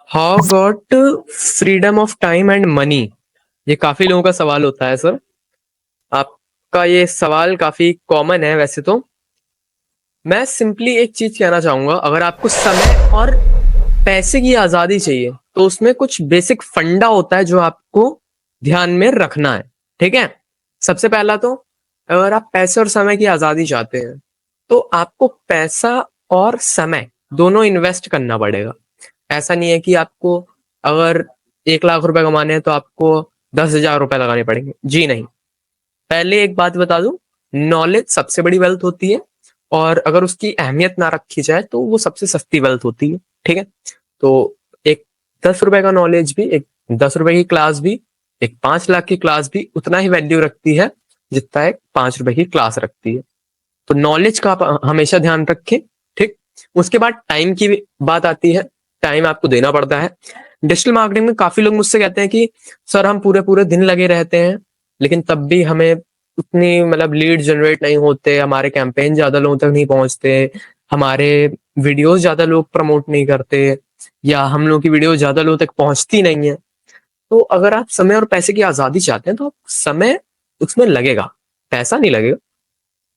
How got freedom of time and money. ये काफी लोगों का सवाल होता है सर। आपका ये सवाल काफी कॉमन है वैसे तो। मैं सिंपली एक चीज कहना चाहूंगा, अगर आपको समय और पैसे की आजादी चाहिए तो उसमें कुछ बेसिक फंडा होता है जो आपको ध्यान में रखना है। ठीक है। सबसे पहला तो, अगर आप पैसे और समय की आजादी चाहते हैं तो आपको पैसा और समय दोनों इन्वेस्ट करना पड़ेगा। ऐसा नहीं है कि आपको अगर 1 लाख रुपए कमाने हैं तो आपको 10,000 रुपए लगाने पड़ेंगे, जी नहीं। पहले एक बात बता दूं, नॉलेज सबसे बड़ी वेल्थ होती है, और अगर उसकी अहमियत ना रखी जाए तो वो सबसे सस्ती वेल्थ होती है। ठीक है। तो एक 10 रुपए का नॉलेज भी, एक 10 रुपए की क्लास भी, एक 5 लाख की क्लास भी उतना ही वैल्यू रखती है जितना एक 5 रुपए की क्लास रखती है। तो नॉलेज का आप हमेशा ध्यान रखें। ठीक। उसके बाद टाइम की बात आती है। टाइम आपको देना पड़ता है। डिजिटल मार्केटिंग में काफी लोग मुझसे कहते हैं कि सर हम पूरे पूरे दिन लगे रहते हैं लेकिन तब भी हमें उतनी मतलब लीड जनरेट नहीं होते, हमारे कैंपेन ज्यादा लोगों तक नहीं पहुंचते, हमारे वीडियोस ज्यादा लोग प्रमोट नहीं करते, या हम लोग की वीडियो ज्यादा लोगों तक पहुंचती नहीं है। तो अगर आप समय और पैसे की आजादी चाहते हैं तो आप समय उसमें लगेगा, पैसा नहीं लगेगा।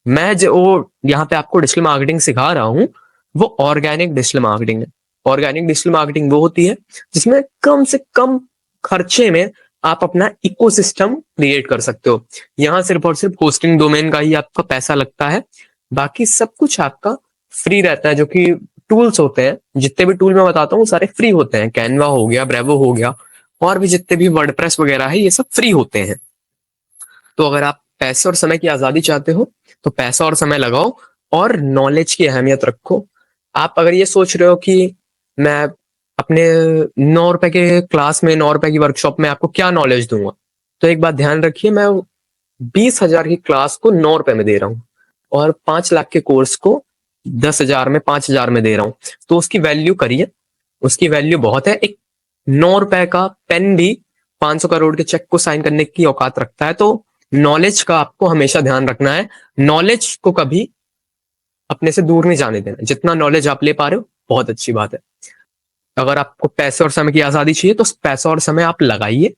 मैं जो यहाँ पे आपको डिजिटल मार्केटिंग सिखा रहा हूँ वो ऑर्गेनिक डिजिटल मार्केटिंग है। ऑर्गेनिक डिजिटल मार्केटिंग वो होती है जिसमें कम से कम खर्चे में आप अपना इकोसिस्टम क्रिएट कर सकते हो। यहाँ सिर्फ और सिर्फ होस्टिंग डोमेन का ही आपका पैसा लगता है, बाकी सब कुछ आपका फ्री रहता है। जो कि टूल्स होते हैं, जितने भी टूल मैं बताता हूँ वो सारे फ्री होते हैं। कैनवा हो गया, ब्रेवो हो गया, और भी जितने भी वर्डप्रेस वगैरह है ये सब फ्री होते हैं। तो अगर आप पैसे और समय की आजादी चाहते हो तो पैसा और समय लगाओ और नॉलेज की अहमियत रखो। आप अगर ये सोच रहे हो कि मैं अपने 9 रुपए के क्लास में, 9 रुपए की वर्कशॉप में आपको क्या नॉलेज दूंगा, तो एक बात ध्यान रखिए, मैं 20,000 की क्लास को 9 रुपए में दे रहा हूँ और 5 लाख के कोर्स को 10,000 में, 5,000 में दे रहा हूँ। तो उसकी वैल्यू करिए, उसकी वैल्यू बहुत है। एक 9 रुपए का पेन भी 500 करोड़ के चेक को साइन करने की औकात रखता है। तो नॉलेज का आपको हमेशा ध्यान रखना है। नॉलेज को कभी अपने से दूर नहीं जाने देना। जितना नॉलेज आप ले पा रहे हो बहुत अच्छी बात है। अगर आपको पैसे और समय की आजादी चाहिए तो पैसा और समय आप लगाइए।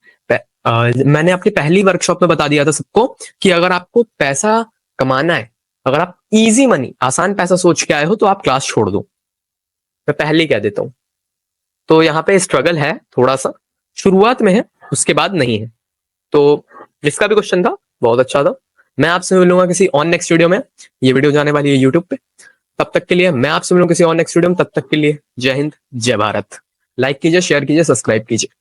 मैंने अपनी पहली वर्कशॉप में बता दिया था सबको कि अगर आपको पैसा कमाना है, अगर आप इजी मनी, आसान पैसा सोच के आए हो तो आप क्लास छोड़ दो। मैं पहले ही कह देता हूँ। तो यहाँ पे स्ट्रगल है थोड़ा सा, शुरुआत में है, उसके बाद नहीं है। तो जिसका भी क्वेश्चन था बहुत अच्छा था। मैं आपसे मिलूंगा किसी और नेक्स्ट वीडियो में। ये वीडियो जाने वाली है यूट्यूब पे। तब तक के लिए मैं आपसे मिलूंगा किसी और नेक्स्ट वीडियो में। तब तक के लिए जय हिंद, जय भारत। लाइक कीजिए, शेयर कीजिए, सब्सक्राइब कीजिए।